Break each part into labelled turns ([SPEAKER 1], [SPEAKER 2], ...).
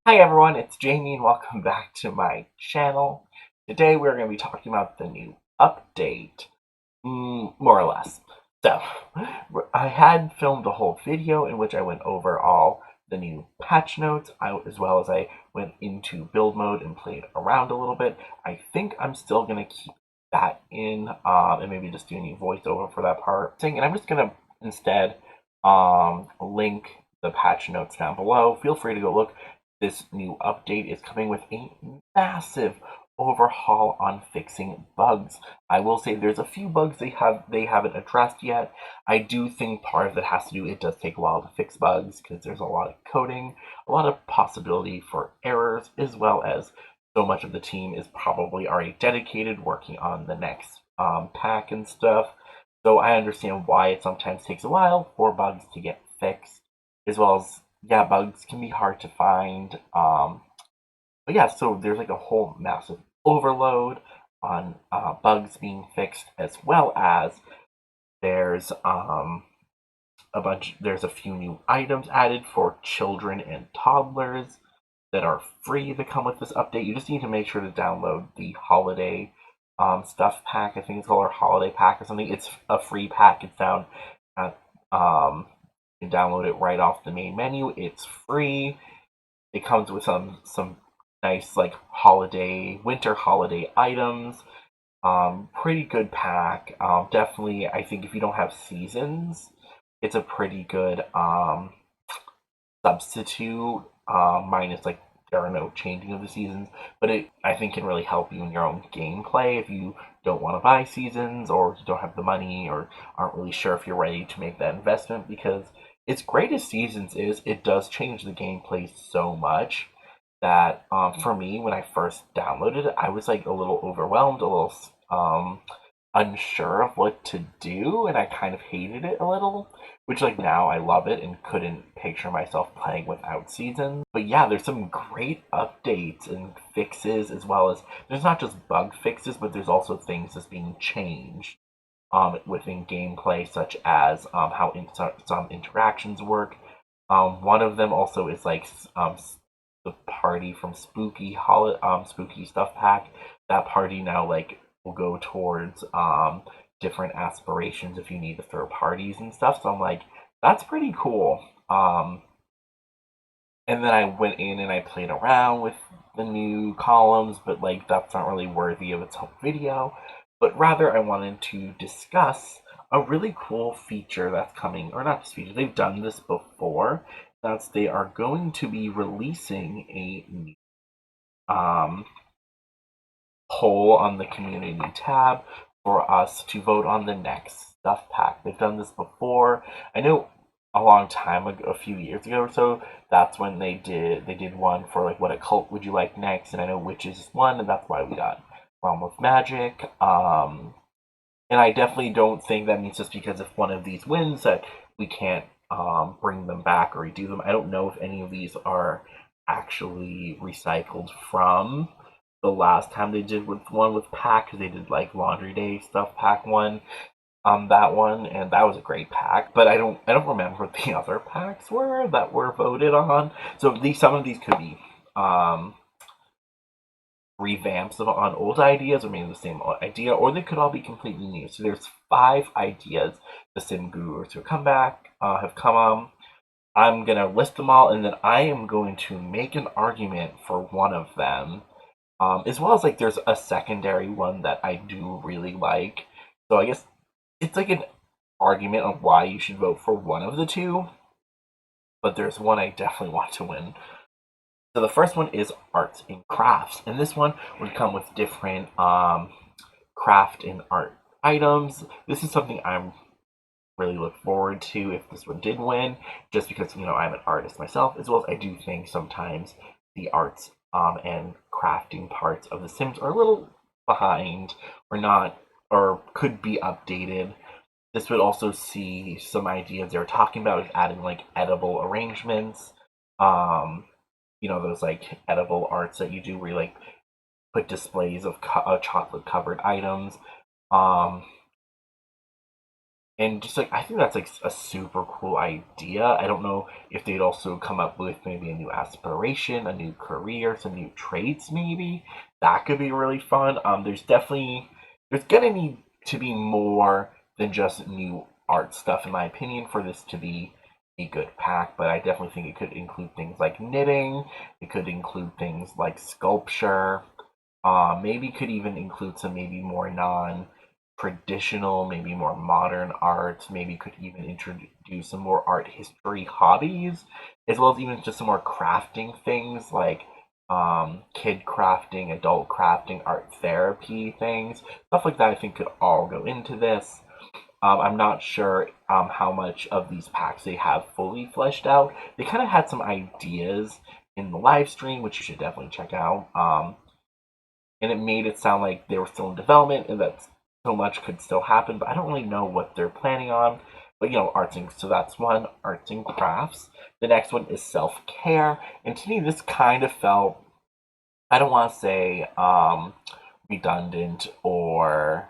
[SPEAKER 1] Hi everyone, it's Jamie and welcome back to my channel. Today we're going to be talking about the new update, more or less. So, I had filmed a whole video in which I went over all the new patch notes, as well as I went into build mode and played around a little bit. I think I'm still going to keep that in, and maybe just do a new voiceover for that part. And I'm just going to instead link the patch notes down below. Feel free to go look. This new update is coming with a massive overhaul on fixing bugs. I will say there's a few bugs they haven't addressed yet. I do think part of it has to do, it does take a while to fix bugs because there's a lot of coding, a lot of possibility for errors, as well as so much of the team is probably already dedicated working on the next pack and stuff. So I understand why it sometimes takes a while for bugs to get fixed, as well as, yeah, bugs can be hard to find. But yeah, so there's like a whole massive overload on bugs being fixed, as well as there's there's a few new items added for children and toddlers that are free that come with this update. You just need to make sure to download the holiday stuff pack. I think it's called our holiday pack or something. It's a free pack. It's down at you can download it right off the main menu. It's free. It comes with some nice like winter holiday items. Pretty good pack. Definitely, I think if you don't have seasons, it's a pretty good substitute. Minus like there are no changing of the seasons, but it I think can really help you in your own gameplay if you don't want to buy seasons or you don't have the money or aren't really sure if you're ready to make that investment. Because as great as seasons is, it does change the gameplay so much that for me when I first downloaded it, I was like a little overwhelmed, a little unsure of what to do, and I kind of hated it a little. Which like now I love it and couldn't picture myself playing without seasons. But yeah, there's some great updates and fixes, as well as there's not just bug fixes, but there's also things that's being changed within gameplay, such as how some interactions work. One of them also is like the party from Spooky Stuff Pack. That party now like will go towards different aspirations if you need to throw parties and stuff. So I'm like, that's pretty cool. And then I went in and I played around with the new columns, but like that's not really worthy of its own video. But rather, I wanted to discuss a really cool feature that's coming, or not this feature, they've done this before. That's they are going to be releasing a new um, poll on the community tab for us to vote on the next stuff pack. They've done this before. I know a long time ago, a few years ago or so, that's when they did one for like what a cult would you like next, and I know Witches is one, and that's why we got Realm of Magic. And I definitely don't think that means just because if one of these wins that we can't bring them back or redo them. I don't know if any of these are actually recycled from the last time they did with pack, because they did like Laundry Day stuff pack one, that one, and that was a great pack. But I don't remember what the other packs were that were voted on. So some of these could be revamps on old ideas, or maybe the same idea, or they could all be completely new. So there's 5 ideas the sim gurus who come back have come on. I'm gonna list them all, and then I am going to make an argument for one of them, as well as like there's a secondary one that I do really like. So I guess it's like an argument on why you should vote for one of the two, but there's one I definitely want to win. So the first one is arts and crafts, and this one would come with different craft and art items. This is something I'm really look forward to if this one did win, just because I'm an artist myself, as well as I do think sometimes the arts and crafting parts of The Sims are a little behind, or not, or could be updated. This would also see some ideas they were talking about, like adding like edible arrangements. Um, those like edible arts that you do where you like put displays of chocolate covered items. Um, And just like I think that's like a super cool idea. I don't know if they'd also come up with maybe a new aspiration, a new career, some new traits maybe. That could be really fun. There's gonna need to be more than just new art stuff in my opinion for this to be a good pack, but I definitely think it could include things like knitting, it could include things like sculpture, maybe could even include some maybe more non-traditional, maybe more modern art. Maybe could even introduce some more art history hobbies, as well as even just some more crafting things like kid crafting, adult crafting, art therapy things, stuff like that. I think could all go into this. I'm not sure how much of these packs they have fully fleshed out. They kind of had some ideas in the live stream, which you should definitely check out. And it made it sound like they were still in development and that so much could still happen, but I don't really know what they're planning on. But arts and so that's one, arts and crafts. The next one is self care, and to me, this kind of felt, I don't want to say redundant or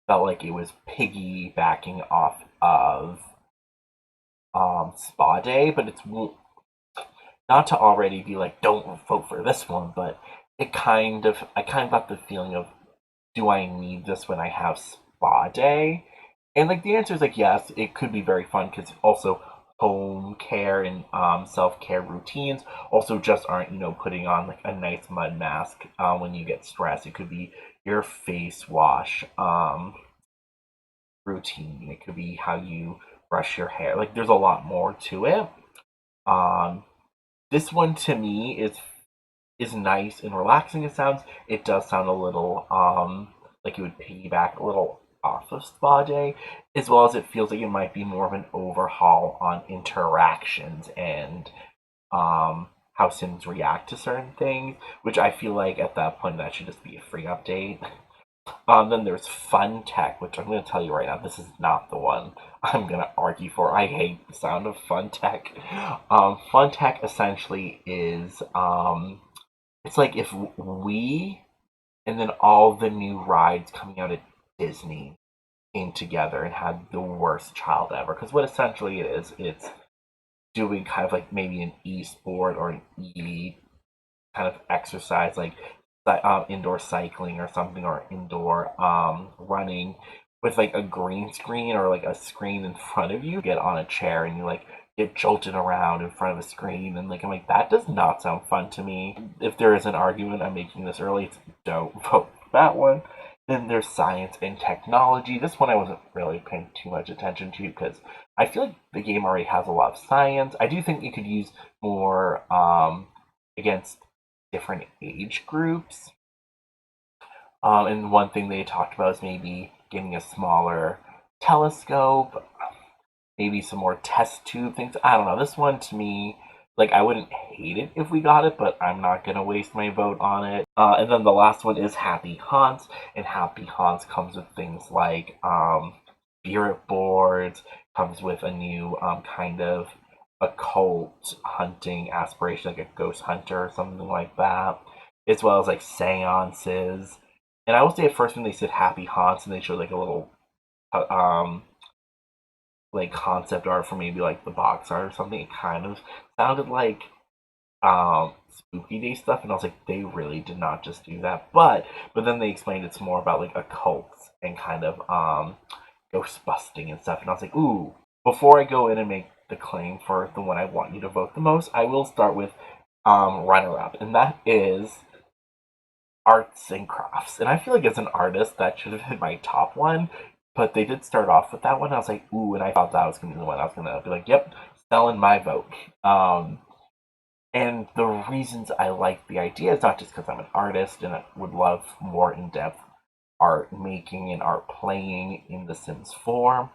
[SPEAKER 1] felt like it was piggybacking off of Spa Day, but it's not to already be like, don't vote for this one, but I kind of got the feeling of, do I need this when I have spa day? And like the answer is like yes, it could be very fun because also home care and self care routines also just aren't putting on like a nice mud mask when you get stressed. It could be your face wash routine. It could be how you brush your hair. Like there's a lot more to it. Um, this one to me is nice and relaxing. It does sound a little like it would piggyback a little off of Spa Day, as well as it feels like it might be more of an overhaul on interactions and how Sims react to certain things, which I feel like at that point that should just be a free update. Then there's Fun Tech, which I'm going to tell you right now, this is not the one I'm going to argue for. I hate the sound of Fun Tech. Fun Tech essentially is it's like if we and then all the new rides coming out at Disney came together and had the worst child ever. Because what essentially it is, it's doing kind of like maybe an e-sport or an e kind of exercise, like indoor cycling or something, or indoor running with like a green screen or like a screen in front of you. Get on a chair and you like get jolted around in front of a screen, and like I'm like, that does not sound fun to me. If there is an argument I'm making this early, it's don't vote for that one. Then there's science and technology. This one I wasn't really paying too much attention to because I feel like the game already has a lot of science. I do think it could use more against different age groups. And one thing they talked about is maybe getting a smaller telescope, maybe some more test tube things. I don't know. This one to me, like I wouldn't hate it if we got it, but I'm not gonna waste my vote on it. And then the last one is Happy Haunts, and Happy Haunts comes with things like spirit boards, comes with a new kind of occult hunting aspiration, like a ghost hunter or something like that, as well as like seances. And I will say at first when they said Happy Haunts and they showed like a little um like concept art for maybe like the box art or something, it kind of sounded like spooky day stuff, and I was like, they really did not just do that. But then they explained it's more about like occults and kind of ghost busting and stuff, and I was like, ooh. Before I go in and make the claim for the one I want you to vote the most, I will start with runner up, and that is arts and crafts. And I feel like as an artist, that should have been my top one. But they did start off with that one. I was like, ooh, and I thought that was gonna be the one I was gonna be like, yep, selling my vote. And the reasons I like the idea is not just because I'm an artist and I would love more in-depth art making and art playing in The Sims 4.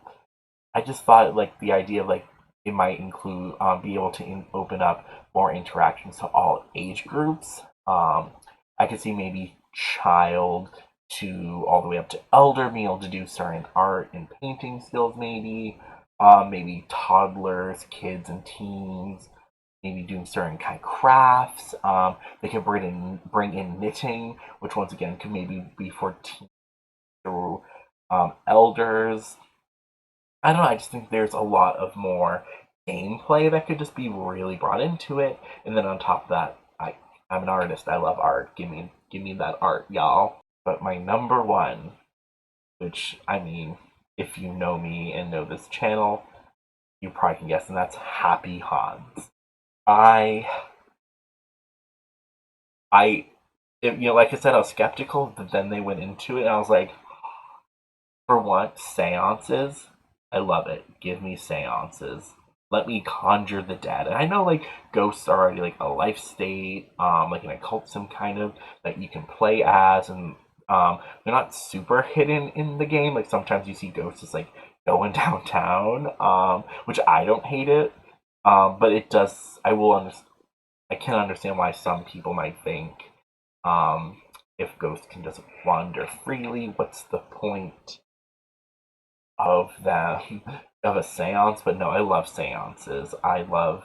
[SPEAKER 1] I just thought like the idea of like it might include be able to open up more interactions to all age groups. I could see maybe child to all the way up to elder being able to do certain art and painting skills, maybe maybe toddlers, kids, and teens. Maybe doing certain kind of crafts. They could bring in knitting, which once again could maybe be for teens through elders. I don't know. I just think there's a lot of more gameplay that could just be really brought into it. And then on top of that, I'm an artist. I love art. Give me that art, y'all. But my number one, which I mean, if you know me and know this channel, you probably can guess, and that's Happy Hans. I I like I said, I was skeptical, but then they went into it, and I was like, for one, seances. I love it. Give me seances. Let me conjure the dead. And I know like ghosts are already like a life state, like an occultism kind of that you can play as, and they're not super hidden in the game. Like sometimes you see ghosts just like going downtown, which I don't hate it. But it does. I can understand why some people might think, um, if ghosts can just wander freely, what's the point of them of a seance? But no, I love seances. I love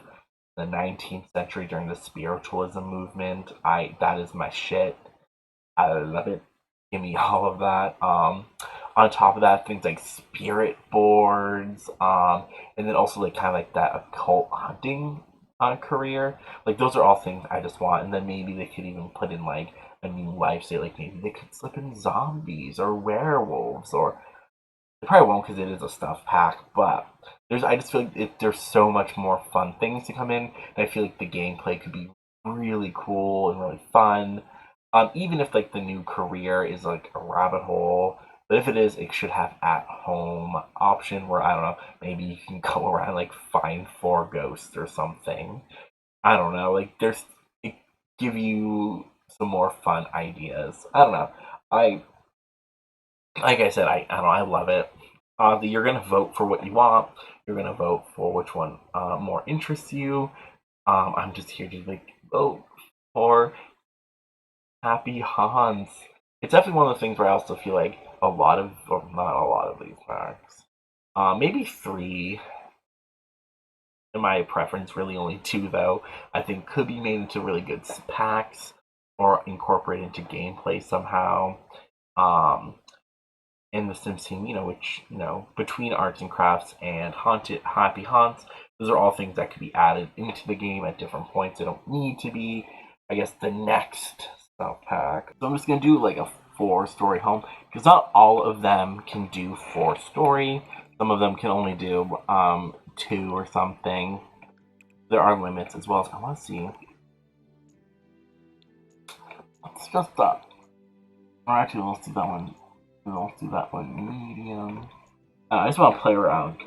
[SPEAKER 1] the 19th century during the spiritualism movement. I That is my shit. I love it. Give me all of that. On top of that, things like spirit boards, and then also like kind of like that occult hunting career. Like those are all things I just want. And then maybe they could even put in like a new life state. Like maybe they could slip in zombies or werewolves, or they probably won't because it is a stuff pack. But I just feel like there's so much more fun things to come in, and I feel like the gameplay could be really cool and really fun. Even if like the new career is like a rabbit hole, but if it is, it should have at home option where I don't know, maybe you can go around and, like find four ghosts or something. I don't know, like it give you some more fun ideas. I don't know. I like I said, I don't know, I love it. You're gonna vote for what you want. You're gonna vote for which one more interests you. I'm just here to like vote for Happy Hans. It's definitely one of the things where I also feel like a lot of, or not a lot of these packs, maybe three, in my preference, really only two though, I think could be made into really good packs or incorporated into gameplay somehow. Um, in the Sims team, which, between arts and crafts and haunted happy haunts, those are all things that could be added into the game at different points. They don't need to be, I guess, the next stuff pack. So I'm just gonna do like a 4-story home because not all of them can do 4-story. Some of them can only do 2 or something. There are limits as well. As I want to see. Let's just or actually, let's do that one. Let's do that one medium. I just want to play around.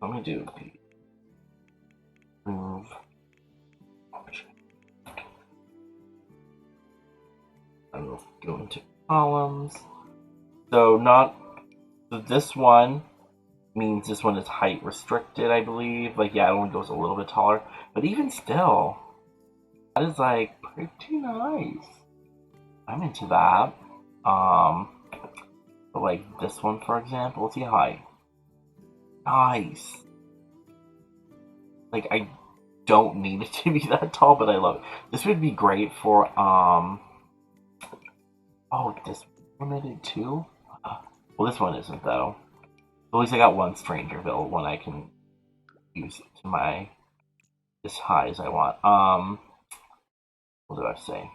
[SPEAKER 1] Let me do move. I will go into columns. So not so this one means this one is height restricted, I believe. Like yeah, it only goes a little bit taller, but even still, that is like pretty nice. I'm into that. Um, but like this one, for example, let's see height. Nice. Like I don't need it to be that tall, but I love it. This would be great for oh, this limited too? Well, this one isn't though. At least I got one Strangerville, one I can use to my as high as I want. What did I say?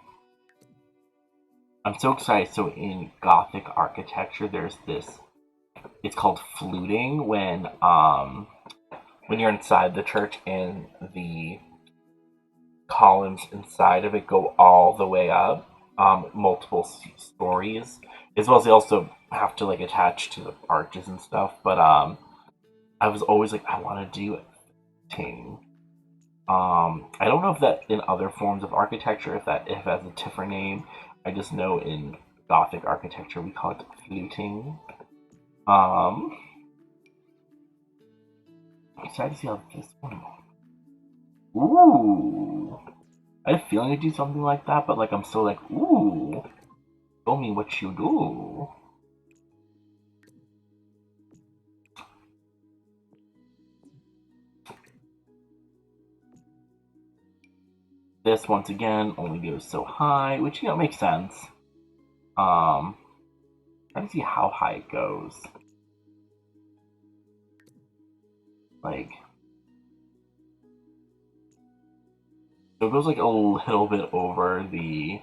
[SPEAKER 1] I'm so excited. So in Gothic architecture, there's this. It's called fluting when you're inside the church and the columns inside of it go all the way up, multiple stories, as well as they also have to like attach to the arches and stuff. But I was always like, I want to do it. I don't know if that in other forms of architecture, if it has a different name. I just know in Gothic architecture we call it fluting. Um, I'm excited to see how this one. Ooh, I had a feeling to do something like that, but like I'm still like, ooh, show me what you do. This once again only goes so high, which makes sense. Trying to see how high it goes. Like, so it goes like a little bit over the,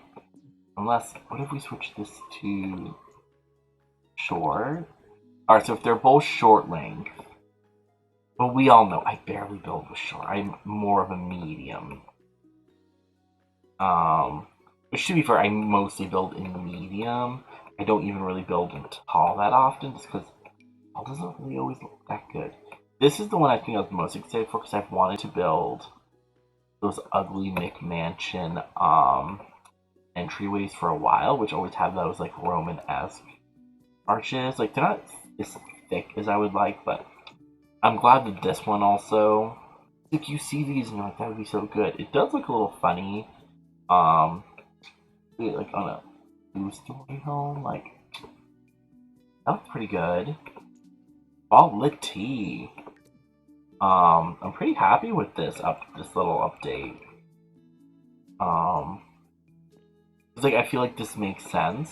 [SPEAKER 1] unless, what if we switch this to short? Alright, so if they're both short length, but we all know I barely build with short. I'm more of a medium. Which to be fair, I mostly build in the medium. I don't even really build in tall that often, just because tall doesn't really always look that good. This is the one I think I was most excited for because I've wanted to build those ugly McMansion entryways for a while, which always have those like Roman-esque arches. Like they're not as thick as I would like, but I'm glad that this one also. Like you see these and you're like, that would be so good. It does look a little funny. Like on a two-story home, like that looks pretty good. Quality. I'm pretty happy with this little update. Um, it's like I feel like this makes sense,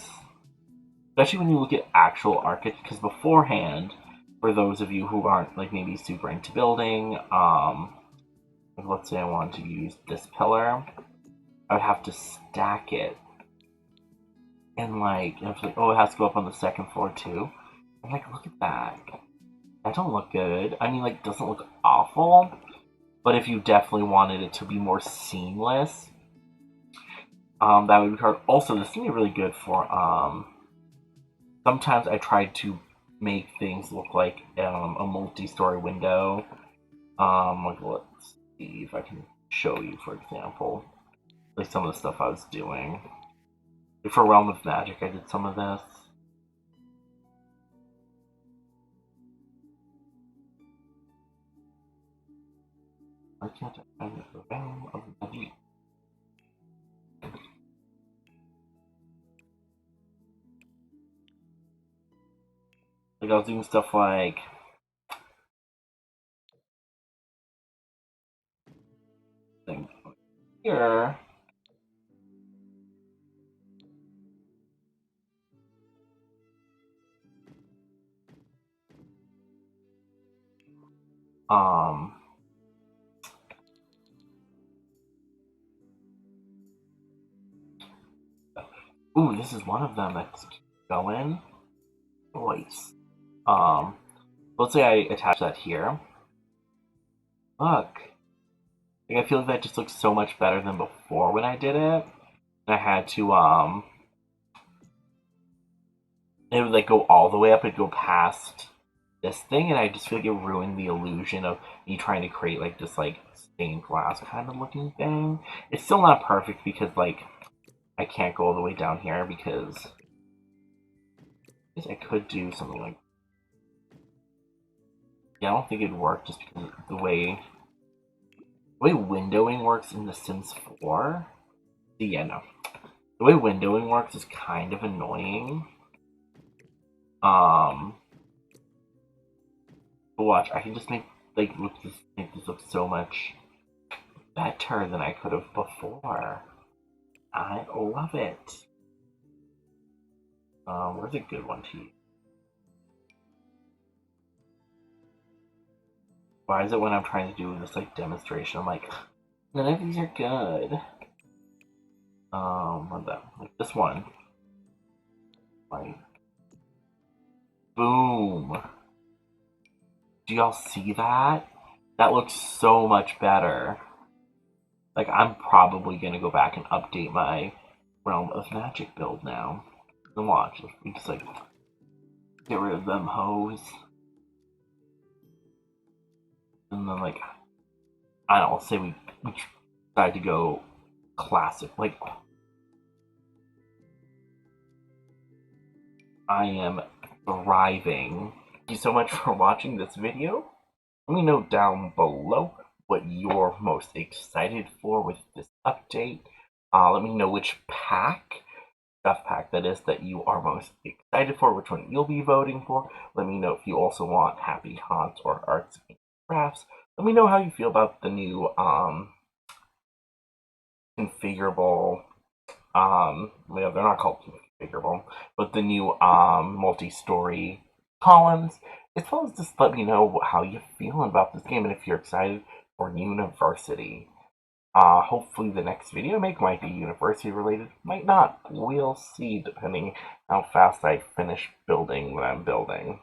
[SPEAKER 1] especially when you look at actual architecture. Because beforehand, for those of you who aren't like maybe super into building, like let's say I wanted to use this pillar, I would have to stack it, and like it's like, oh, it has to go up on the second floor too. I'm like, look at that. That don't look good. I mean, like, it doesn't look awful, but if you definitely wanted it to be more seamless, that would be hard. Also, this can be really good for, sometimes I tried to make things look like a multi-story window. Like, let's see if I can show you, for example, like some of the stuff I was doing. Like, for Realm of Magic, I did some of this. Why can't I find the Realm of Magic? Like I was doing stuff like here. Um, ooh, this is one of them that's going. Voice. Let's say I attach that here. Look. Like, I feel like that just looks so much better than before when I did it. And I had to, it would like go all the way up and go past this thing, and I just feel like it ruined the illusion of me trying to create like this like stained glass kind of looking thing. It's still not perfect because like I can't go all the way down here because I guess I could do something like, yeah, I don't think it'd work just because the way windowing works in The Sims 4. Yeah, no. The way windowing works is kind of annoying. Um, but watch, I can just make this look so much better than I could have before. I love it. Where's a good one to use? Why is it when I'm trying to do this like demonstration, I'm like, none of these are good. What that? Like this one. Like, boom. Do y'all see that? That looks so much better. Like, I'm probably gonna go back and update my Realm of Magic build now. And watch, if we just like get rid of them hoes. And then like, I don't know, say we decide to go classic. Like, I am thriving. Thank you so much for watching this video. Let me know down below what you're most excited for with this update. Let me know which stuff pack that is, that you are most excited for, which one you'll be voting for. Let me know if you also want Happy Haunts or Arts and Crafts. Let me know how you feel about the new configurable, well, they're not called configurable, but the new multi-story columns. as well as just let me know how you feel about this game and if you're excited for University. Hopefully the next video I make might be University related, might not. We'll see depending how fast I finish building what I'm building.